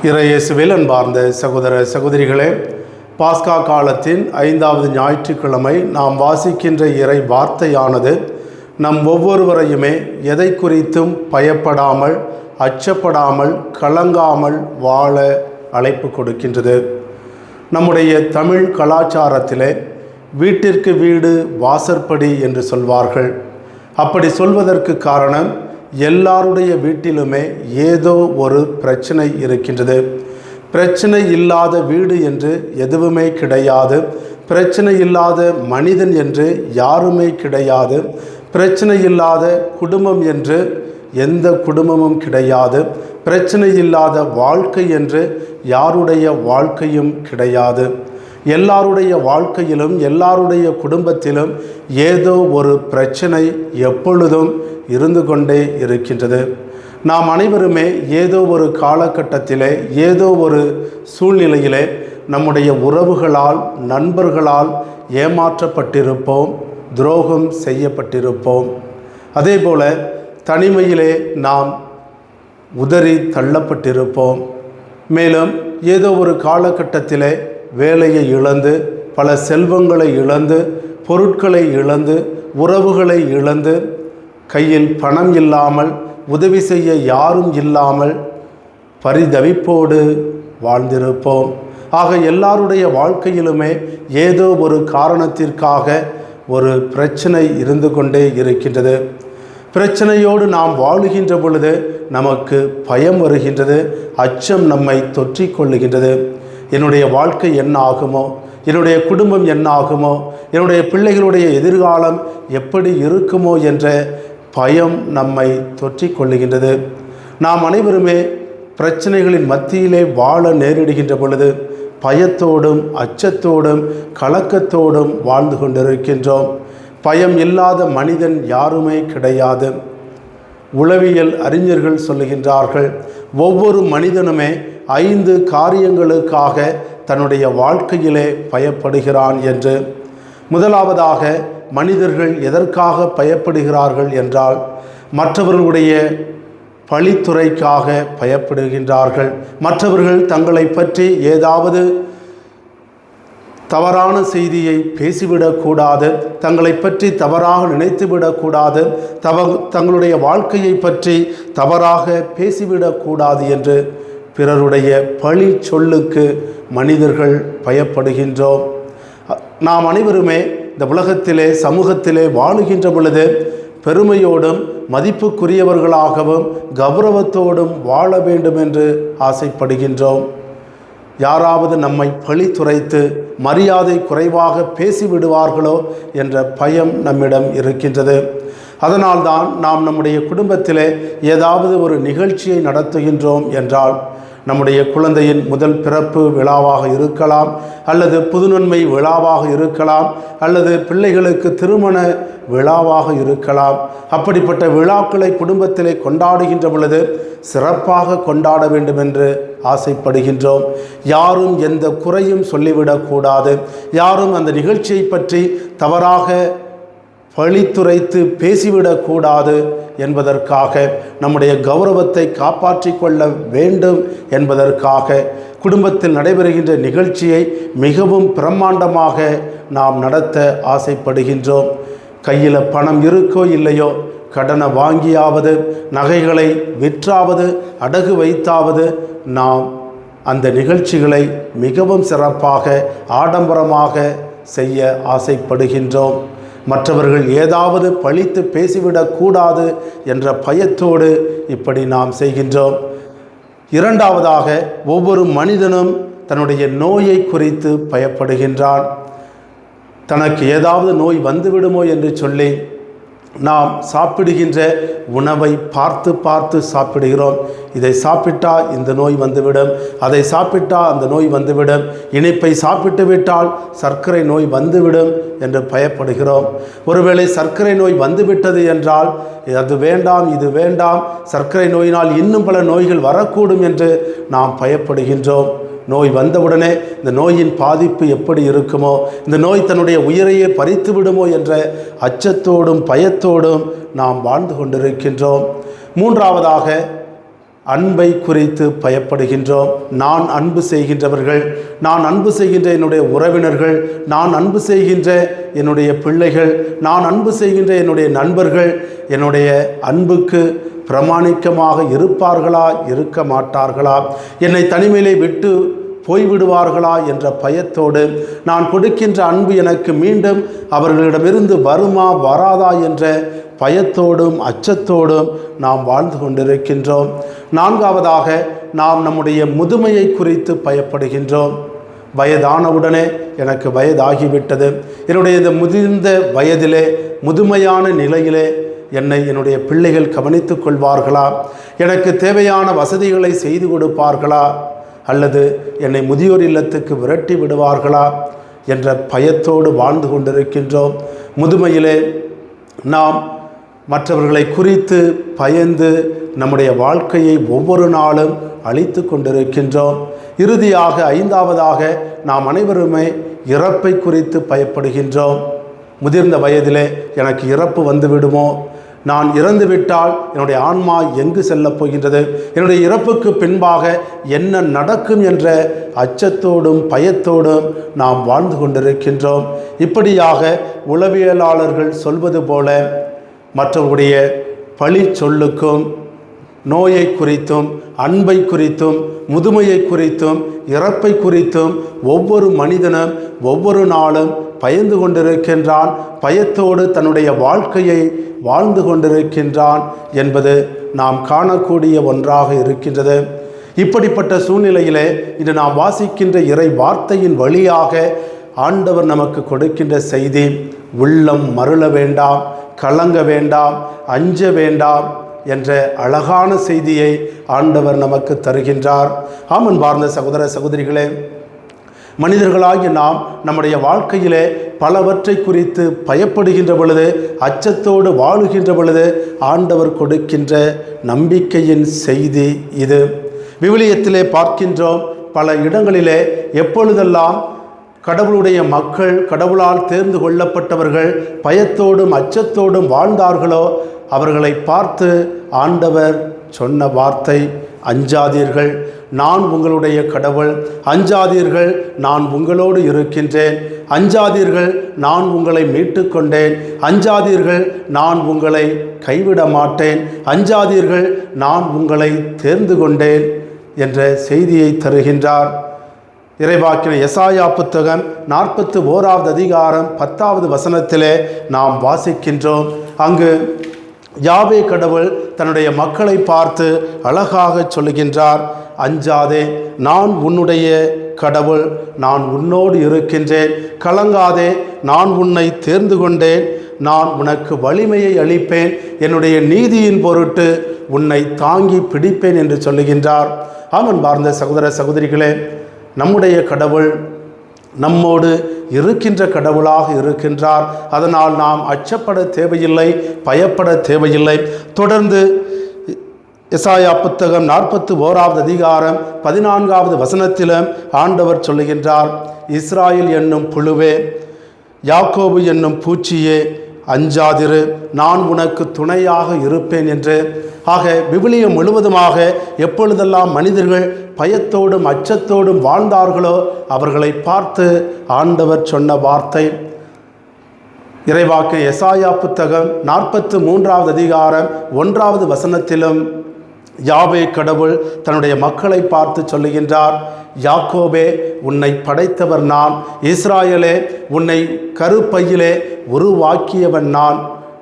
இறையேசுவில் அன்பார்ந்த சகோதர சகோதரிகளே, பாஸ்கா காலத்தின் 5வது ஞாயிற்றுக்கிழமை நாம் வாசிக்கின்ற இறை வார்த்தையானது நம் ஒவ்வொருவரையுமே எதை குறித்தும் பயப்படாமல், அச்சப்படாமல், கலங்காமல் வாழ அழைப்பு கொடுக்கின்றது. நம்முடைய தமிழ் கலாச்சாரத்திலே வீட்டிற்கு வீடு வாசற்படி என்று சொல்வார்கள். அப்படி சொல்வதற்கு காரணம், எல்லாருடைய வீட்டிலுமே ஏதோ ஒரு பிரச்சனை இருக்கின்றது. பிரச்சனை இல்லாத வீடு என்று எதுவுமே கிடையாது. பிரச்சனை இல்லாத மனிதன் என்று யாருமே கிடையாது. பிரச்சனை இல்லாத குடும்பம் என்று எந்த குடும்பமும் கிடையாது. பிரச்சனை இல்லாத வாழ்க்கை என்று யாருடைய வாழ்க்கையும் கிடையாது. எல்லாருடைய வாழ்க்கையிலும் எல்லாருடைய குடும்பத்திலும் ஏதோ ஒரு பிரச்சனை எப்பொழுதும் இருந்து கொண்டே இருக்கின்றது. நாம் அனைவருமே ஏதோ ஒரு காலகட்டத்திலே, ஏதோ ஒரு சூழ்நிலையிலே நம்முடைய உறவுகளால், நண்பர்களால் ஏமாற்றப்பட்டிருப்போம், துரோகம் செய்யப்பட்டிருப்போம். அதேபோல தனிமையிலே நாம் உதறி தள்ளப்பட்டிருப்போம். மேலும் ஏதோ ஒரு காலகட்டத்திலே வேலையை இழந்து, பல செல்வங்களை இழந்து, பொருட்களை இழந்து, உறவுகளை இழந்து, கையில் பணம் இல்லாமல், உதவி செய்ய யாரும் இல்லாமல் பரிதவிப்போடு வாழ்ந்திருப்போம். ஆக எல்லாருடைய வாழ்க்கையிலுமே ஏதோ ஒரு காரணத்திற்காக ஒரு பிரச்சனை இருந்து கொண்டே இருக்கின்றது. பிரச்சனையோடு நாம் வாழுகின்ற பொழுது நமக்கு பயம் வருகின்றது, அச்சம் நம்மை தொற்றிக்கொள்ளுகின்றது. என்னுடைய வாழ்க்கை என்ன ஆகுமோ, என்னுடைய குடும்பம் என்ன ஆகுமோ, என்னுடைய பிள்ளைகளுடைய எதிர்காலம் எப்படி இருக்குமோ என்ற பயம் நம்மை தொற்றிக்கொள்ளுகின்றது. நாம் அனைவருமே பிரச்சனைகளின் மத்தியிலே வாழ நேரிடுகின்ற பொழுது பயத்தோடும் அச்சத்தோடும் கலக்கத்தோடும் வாழ்ந்து கொண்டிருக்கின்றோம். பயம் இல்லாத மனிதன் யாருமே கிடையாது. உளவியல் அறிஞர்கள் சொல்லுகின்றார்கள், ஒவ்வொரு மனிதனுமே 5 காரியங்களுக்காக தன்னுடைய வாழ்க்கையிலே பயப்படுகிறான் என்று. முதலாவதாக, மனிதர்கள் எதற்காக பயப்படுகிறார்கள் என்றால், மற்றவர்களுடைய பழித்துரைக்காக பயப்படுகின்றார்கள். மற்றவர்கள் தங்களை பற்றி ஏதாவது தவறான செய்தியை பேசிவிடக்கூடாது, தங்களை பற்றி தவறாக நினைத்துவிடக்கூடாது, தங்களுடைய வாழ்க்கையை பற்றி தவறாக பேசிவிடக்கூடாது என்று பிறருடைய பழி சொல்லுக்கு மனிதர்கள் பயப்படுகின்றோம். நாம் அனைவருமே இந்த உலகத்திலே, சமூகத்திலே வாழுகின்ற பொழுது பெருமையோடும் மதிப்புக்குரியவர்களாகவும் கௌரவத்தோடும் வாழ வேண்டும் என்று ஆசைப்படுகின்றோம். யாராவது நம்மை பழித்துரைத்து மரியாதை குறைவாக பேசிவிடுவார்களோ என்ற பயம் நம்மிடம் இருக்கின்றது. அதனால்தான் நாம் நம்முடைய குடும்பத்திலே ஏதாவது ஒரு நிகழ்ச்சியை நடத்துகின்றோம் என்றால், நம்முடைய குழந்தையின் முதல் பிறப்பு விழாவாக இருக்கலாம், அல்லது புதுநன்மை விழாவாக இருக்கலாம், அல்லது பிள்ளைகளுக்கு திருமண விழாவாக இருக்கலாம். அப்படிப்பட்ட விழாக்களை குடும்பத்திலே கொண்டாடுகின்ற பொழுது சிறப்பாக கொண்டாட வேண்டும் என்று ஆசைப்படுகின்றோம். யாரும் எந்த குறையும் சொல்லிவிடக்கூடாது, யாரும் அந்த நிகழ்ச்சியை பற்றி தவறாக பழித்துரைத்து பேசிவிடக்கூடாது என்பதற்காக, நம்முடைய கௌரவத்தை காப்பாற்றி கொள்ள வேண்டும் என்பதற்காக குடும்பத்தில் நடைபெறுகின்ற நிகழ்ச்சியை மிகவும் பிரம்மாண்டமாக நாம் நடத்த ஆசைப்படுகின்றோம். கையில் பணம் இருக்கோ இல்லையோ, கடனை வாங்கியாவது, நகைகளை விற்றாவது, அடகு வைத்தாவது நாம் அந்த நிகழ்ச்சிகளை மிகவும் சிறப்பாக, ஆடம்பரமாக செய்ய ஆசைப்படுகின்றோம். மற்றவர்கள் ஏதாவது பழித்து பேசிவிடக்கூடாது என்ற பயத்தோடு இப்படி நாம் செய்கின்றோம். இரண்டாவதாக, ஒவ்வொரு மனிதனும் தன்னுடைய நோயை குறித்து பயப்படுகின்றான். தனக்கு ஏதாவது நோய் வந்துவிடுமோ என்று சொல்லி நாம் சாப்பிடுகின்ற உணவை பார்த்து பார்த்து சாப்பிடுகிறோம். இதை சாப்பிட்டா இந்த நோய் வந்துவிடும், அதை சாப்பிட்டா அந்த நோய் வந்துவிடும், இனிப்பை சாப்பிட்டு விட்டால் சர்க்கரை நோய் வந்துவிடும் என்று பயப்படுகிறோம். ஒருவேளை சர்க்கரை நோய் வந்துவிட்டது என்றால் அது வேண்டாம், இது வேண்டாம், சர்க்கரை நோயினால் இன்னும் பல நோய்கள் வரக்கூடும் என்று நாம் பயப்படுகின்றோம். நோய் வந்தவுடனே இந்த நோயின் பாதிப்பு எப்படி இருக்குமோ, இந்த நோய் தன்னுடைய உயிரையே பறித்து விடுமோ என்ற அச்சத்தோடும் பயத்தோடும் நாம் வாழ்ந்து கொண்டிருக்கின்றோம். மூன்றாவதாக, அன்பை குறித்து பயப்படுகின்றோம். நான் அன்பு செய்கின்றவர்கள், நான் அன்பு செய்கின்ற என்னுடைய உறவினர்கள், நான் அன்பு செய்கின்ற என்னுடைய பிள்ளைகள், நான் அன்பு செய்கின்ற என்னுடைய நண்பர்கள் என்னுடைய அன்புக்கு பிரமாணிக்கமாக இருப்பார்களா, இருக்க மாட்டார்களா, என்னை தனிமையிலே விட்டு போய்விடுவார்களா என்ற பயத்தோடு, நான் கொடுக்கின்ற அன்பு எனக்கு மீண்டும் அவர்களிடமிருந்து வருமா வராதா என்ற பயத்தோடும் அச்சத்தோடும் நாம் வாழ்ந்து கொண்டிருக்கின்றோம். நான்காவதாக, நாம் நம்முடைய முதுமையை குறித்து பயப்படுகின்றோம். வயதானவுடனே எனக்கு வயதாகிவிட்டது, என்னுடைய இந்த முதிர்ந்த வயதிலே, முதுமையான நிலையிலே என்னை என்னுடைய பிள்ளைகள் கவனித்துக் கொள்வார்களா, எனக்கு தேவையான வசதிகளை செய்து கொடுப்பார்களா, அல்லது என்னை முதியோர் இல்லத்துக்கு விரட்டி விடுவார்களா என்ற பயத்தோடு வாழ்ந்து கொண்டிருக்கின்றோம். முதுமையிலே நாம் மற்றவர்களை குறித்து பயந்து நம்முடைய வாழ்க்கையை ஒவ்வொரு நாளும் அழித்து கொண்டிருக்கின்றோம். இறுதியாக, ஐந்தாவதாக, நாம் அனைவருமே இறப்பை குறித்து பயப்படுகின்றோம். முதிர்ந்த வயதிலே எனக்கு இறப்பு வந்துவிடுமோ, நான் இறந்துவிட்டால் என்னுடைய ஆன்மா எங்கு செல்லப் போகின்றது, என்னுடைய இறப்புக்கு பின்பாக என்ன நடக்கும் என்ற அச்சத்தோடும் பயத்தோடும் நாம் வாழ்ந்து கொண்டிருக்கின்றோம். இப்படியாக உளவியலாளர்கள் சொல்வது போல மற்றவருடைய பழி சொல்லுக்கும், நோயை குறித்தும், அன்பை குறித்தும், முதுமையை குறித்தும், இறப்பை குறித்தும் ஒவ்வொரு மனிதனும் ஒவ்வொரு நாளும் பயந்து கொண்டிருக்கின்றான். பயத்தோடு தன்னுடைய வாழ்க்கையை வாழ்ந்து கொண்டிருக்கின்றான் என்பது நாம் காணக்கூடிய ஒன்றாக இருக்கின்றது. இப்படிப்பட்ட சூழ்நிலையிலே இன்று நாம் வாசிக்கின்ற இறை வார்த்தையின் வழியாக ஆண்டவர் நமக்கு கொடுக்கின்ற செய்தி, உள்ளம் மருள வேண்டாம், கலங்க வேண்டாம், அஞ்ச வேண்டாம் என்ற அழகான செய்தியை ஆண்டவர் நமக்கு தருகின்றார். ஆமன் பார்ந்த சகோதர சகோதரிகளே, மனிதர்களாகிய நாம் நம்முடைய வாழ்க்கையிலே பலவற்றை குறித்து பயப்படுகின்ற பொழுது, அச்சத்தோடு வாழுகின்ற பொழுது ஆண்டவர் கொடுக்கின்ற நம்பிக்கையின் செய்தி இது. விவிலியத்திலே பார்க்கின்றோம், பல இடங்களிலே எப்பொழுதெல்லாம் கடவுளுடைய மக்கள், கடவுளால் தேர்ந்து கொள்ளப்பட்டவர்கள் பயத்தோடும் அச்சத்தோடும் வாழ்ந்தார்களோ அவர்களை பார்த்து ஆண்டவர் சொன்ன வார்த்தை, அஞ்சாதீர்கள், நான் உங்களுடைய கடவுள், அஞ்சாதீர்கள், நான் உங்களோடு இருக்கின்றேன், அஞ்சாதீர்கள், நான் உங்களை மீட்டு கொண்டேன், அஞ்சாதீர்கள், நான் உங்களை கைவிட மாட்டேன், அஞ்சாதீர்கள், நான் உங்களை தேர்ந்து கொண்டேன் என்ற செய்தியை தருகின்றார். இறைவாக்கின எசாயா புத்தகம் 41வது அதிகாரம் 10வது வசனத்திலே நாம் வாசிக்கின்றோம். அங்கு யாவே கடவுள் தன்னுடைய மக்களை பார்த்து அழகாக சொல்லுகின்றார், அஞ்சாதே, நான் உன்னுடைய கடவுள், நான் உன்னோடு இருக்கின்றேன், கலங்காதே, நான் உன்னை தேர்ந்து கொண்டேன், நான் உனக்கு வலிமையை அளிப்பேன், என்னுடைய நீதியின் பொருட்டு உன்னை தாங்கி பிடிப்பேன் என்று சொல்லுகின்றார். ஆமன் பார்ந்த சகோதர சகோதரிகளே, நம்முடைய கடவுள் நம்மோடு இருக்கின்ற கடவுளாக இருக்கின்றார். அதனால் நாம் அச்சப்பட தேவையில்லை, பயப்பட தேவையில்லை. தொடர்ந்து எசாயா புத்தகம் 41வது அதிகாரம் 14வது வசனத்திலும் ஆண்டவர் சொல்லுகின்றார், இஸ்ராயேல் என்னும் புழுவே, யாக்கோபு என்னும் பூச்சியே, அஞ்சாதிரு, நான் உனக்கு துணையாக இருப்பேன் என்று. ஆக விவிலியம் முழுவதுமாக எப்பொழுதெல்லாம் மனிதர்கள் பயத்தோடும் அச்சத்தோடும் வாழ்ந்தார்களோ அவர்களை பார்த்து ஆண்டவர் சொன்ன வார்த்தை, இறைவாக்கு எசாயா புத்தகம் 43வது அதிகாரம் 1வது வசனத்திலும் யாவே கடவுள் தன்னுடைய மக்களை பார்த்து சொல்லுகின்றார், யாக்கோபே, உன்னை படைத்தவர் நான், இஸ்ராயேலே, உன்னை கருப்பையிலே உருவாக்கியவன் நான்,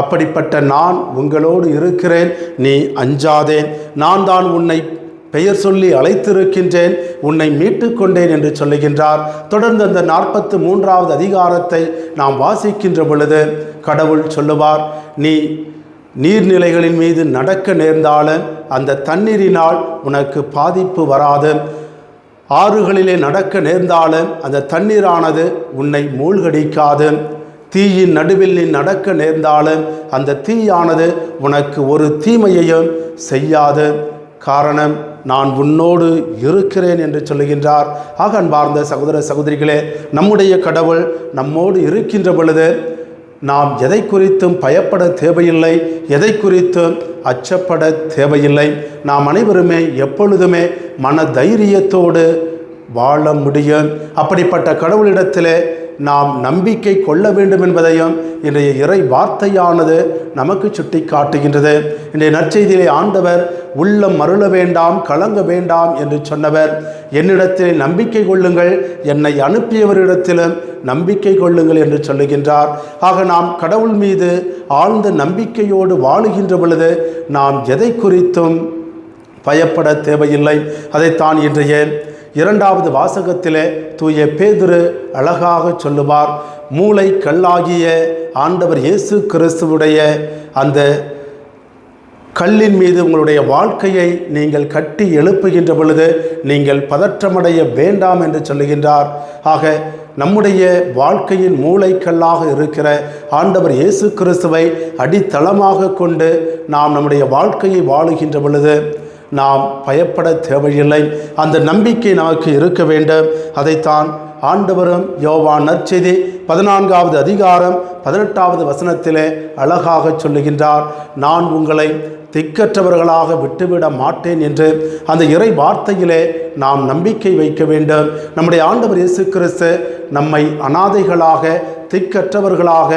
அப்படிப்பட்ட நான் உங்களோடு இருக்கிறேன், நீ அஞ்சாதேன், நான் தான் உன்னை பெயர் சொல்லி அழைத்திருக்கின்றேன், உன்னை மீட்டு கொண்டேன் என்று சொல்லுகின்றார். தொடர்ந்து அந்த 43வது அதிகாரத்தை நாம் வாசிக்கின்ற பொழுது கடவுள் சொல்லுவார், நீ நீர்நிலைகளின் மீது நடக்க நேர்ந்தாலும் அந்த தண்ணீரினால் உனக்கு பாதிப்பு வராது, ஆறுகளிலே நடக்க நேர்ந்தாலும் அந்த தண்ணீரானது உன்னை மூழ்கடிக்காது, தீயின் நடுவில் நீ நடக்க நேர்ந்தாலும் அந்த தீயானது உனக்கு ஒரு தீமையையும் செய்யாது, காரணம் நான் உன்னோடு இருக்கிறேன் என்று சொல்லுகின்றார். ஆக அன்பார்ந்த சகோதர சகோதரிகளே, நம்முடைய கடவுள் நம்மோடு இருக்கின்ற பொழுது நாம் எதை குறித்தும் பயப்பட தேவையில்லை, எதை குறித்தும் அச்சப்பட தேவையில்லை. நாம் அனைவருமே எப்பொழுதுமே மன தைரியத்தோடு வாழ முடியும். அப்படிப்பட்ட கடவுளிடத்திலே நாம் நம்பிக்கை கொள்ள வேண்டும் என்பதையும் இன்றைய இறை வார்த்தையானது நமக்கு சுட்டி காட்டுகின்றது. இன்றைய நற்செய்தியிலே ஆண்டவர் உள்ளம் மருள வேண்டாம், கலங்க வேண்டாம் என்று சொன்னவர், என்னிடத்தில் நம்பிக்கை கொள்ளுங்கள், என்னை அனுப்பியவரிடத்திலும் நம்பிக்கை கொள்ளுங்கள் என்று சொல்லுகின்றார். ஆக நாம் கடவுள் மீது ஆழ்ந்த நம்பிக்கையோடு வாழுகின்ற பொழுது நாம் எதை குறித்தும் பயப்பட தேவையில்லை. அதைத்தான் இன்றைய இரண்டாவது வாசகத்திலே தூய பேதுரு அழகாக சொல்லுவார். மூளை கல்லாகிய ஆண்டவர் இயேசு கிறிஸ்துவுடைய அந்த கல்லின் மீது உங்களுடைய வாழ்க்கையை நீங்கள் கட்டி எழுப்புகின்ற பொழுது நீங்கள் பதற்றமடைய வேண்டாம் என்று சொல்லுகின்றார். ஆக நம்முடைய வாழ்க்கையின் மூளைக்கல்லாக இருக்கிற ஆண்டவர் இயேசு கிறிஸ்துவை அடித்தளமாக கொண்டு நாம் நம்முடைய வாழ்க்கையை வாழுகின்ற பொழுது நாம் பயப்பட தேவையில்லை. அந்த நம்பிக்கை நமக்கு இருக்க வேண்டும். அதைத்தான் ஆண்டவரும் யோவான் நற்செய்தி 14வது அதிகாரம் 18வது வசனத்திலே அழகாக சொல்லுகின்றார். நான் உங்களை திக்கற்றவர்களாக விட்டுவிட மாட்டேன் என்று அந்த இறை வார்த்தையிலே நாம் நம்பிக்கை வைக்க வேண்டும். நம்முடைய ஆண்டவர் இயேசு கிறிஸ்து நம்மை அனாதைகளாக திக்கற்றவர்களாக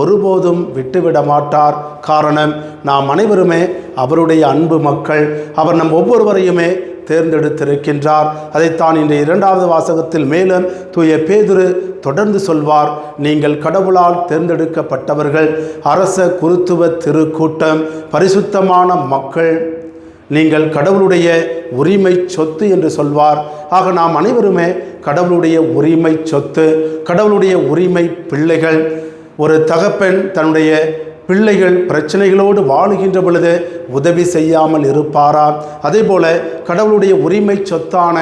ஒருபோதும் விட்டுவிட மாட்டார். காரணம், நாம் அனைவருமே அவருடைய அன்பு மக்கள். அவர் நம் ஒவ்வொருவரையுமே தேர்ந்தெடுத்திருக்கின்றார். அதைத்தான் இந்த இரண்டாவது வாசகத்தில் மேலும் தூய பேதுரு தொடர்ந்து சொல்வார். நீங்கள் கடவுளால் தேர்ந்தெடுக்கப்பட்டவர்கள், அரச குருத்துவ திருக்கூட்டம், பரிசுத்தமான மக்கள், நீங்கள் கடவுளுடைய உரிமை சொத்து என்று சொல்வார். ஆக நாம் அனைவருமே கடவுளுடைய உரிமை சொத்து, கடவுளுடைய உரிமை பிள்ளைகள். ஒரு தகப்பன் தன்னுடைய பிள்ளைகள் பிரச்சனைகளோடு வாழுகின்ற பொழுது உதவி செய்யாமல் இருப்பாரா? அதே போல கடவுளுடைய உரிமை சொத்தான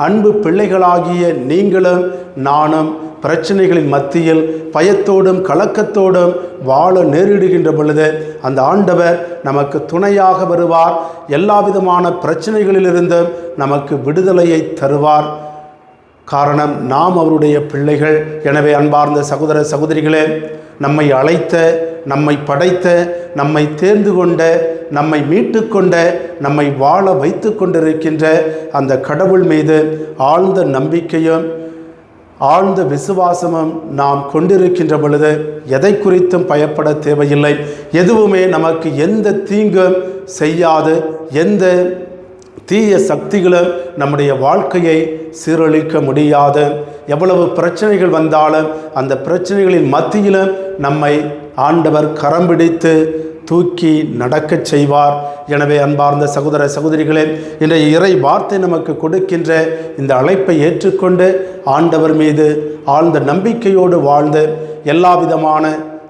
அன்பு பிள்ளைகளாகிய நீங்களும் நானும் பிரச்சனைகளின் மத்தியில் பயத்தோடும் கலக்கத்தோடும் வாழ நேரிடுகின்ற பொழுது அந்த ஆண்டவர் நமக்கு துணையாக வருவார். எல்லா விதமான பிரச்சனைகளிலிருந்தும் நமக்கு விடுதலையை தருவார். காரணம், நாம் அவருடைய பிள்ளைகள். எனவே அன்பார்ந்த சகோதர சகோதரிகளே, நம்மை அழைத்த, நம்மை படைத்த, நம்மை தேர்ந்து கொண்ட, நம்மை மீட்டு கொண்ட, நம்மை வாழ வைத்து கொண்டிருக்கின்ற அந்த கடவுள் மீது ஆழ்ந்த நம்பிக்கையும் ஆழ்ந்த விசுவாசமும் நாம் கொண்டிருக்கின்ற பொழுது எதை குறித்தும் பயப்பட தேவையில்லை. எதுவுமே நமக்கு எந்த தீங்கும் செய்யாது, எந்த தீய சக்திகளும் நம்முடைய வாழ்க்கையை சீரழிக்க முடியாது. எவ்வளவு பிரச்சனைகள் வந்தாலும் அந்த பிரச்சனைகளின் மத்தியிலும் நம்மை ஆண்டவர் கரம் பிடித்து தூக்கி நடக்கச் செய்வார். எனவே அன்பார்ந்த சகோதர சகோதரிகளே, இன்றைய இறை வார்த்தை நமக்கு கொடுக்கின்ற இந்த அழைப்பை ஏற்றுக்கொண்டு ஆண்டவர் மீது ஆழ்ந்த நம்பிக்கையோடு வாழ்ந்து எல்லா விதமான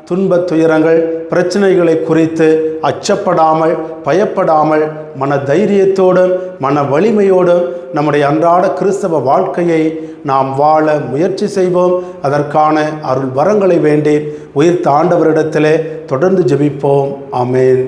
துன்பத் துயரங்கள் பிரச்சனைகளை குறித்து அச்சப்படாமல் பயப்படாமல் மன தைரியத்தோடும் மன வலிமையோடும் நம்முடைய அன்றாட கிறிஸ்தவ வாழ்க்கையை நாம் வாழ முயற்சி செய்வோம். அதற்கான அருள் வரங்களை வேண்டி உயிர்த்த ஆண்டவரிடத்திலே தொடர்ந்து ஜெபிப்போம். ஆமென்.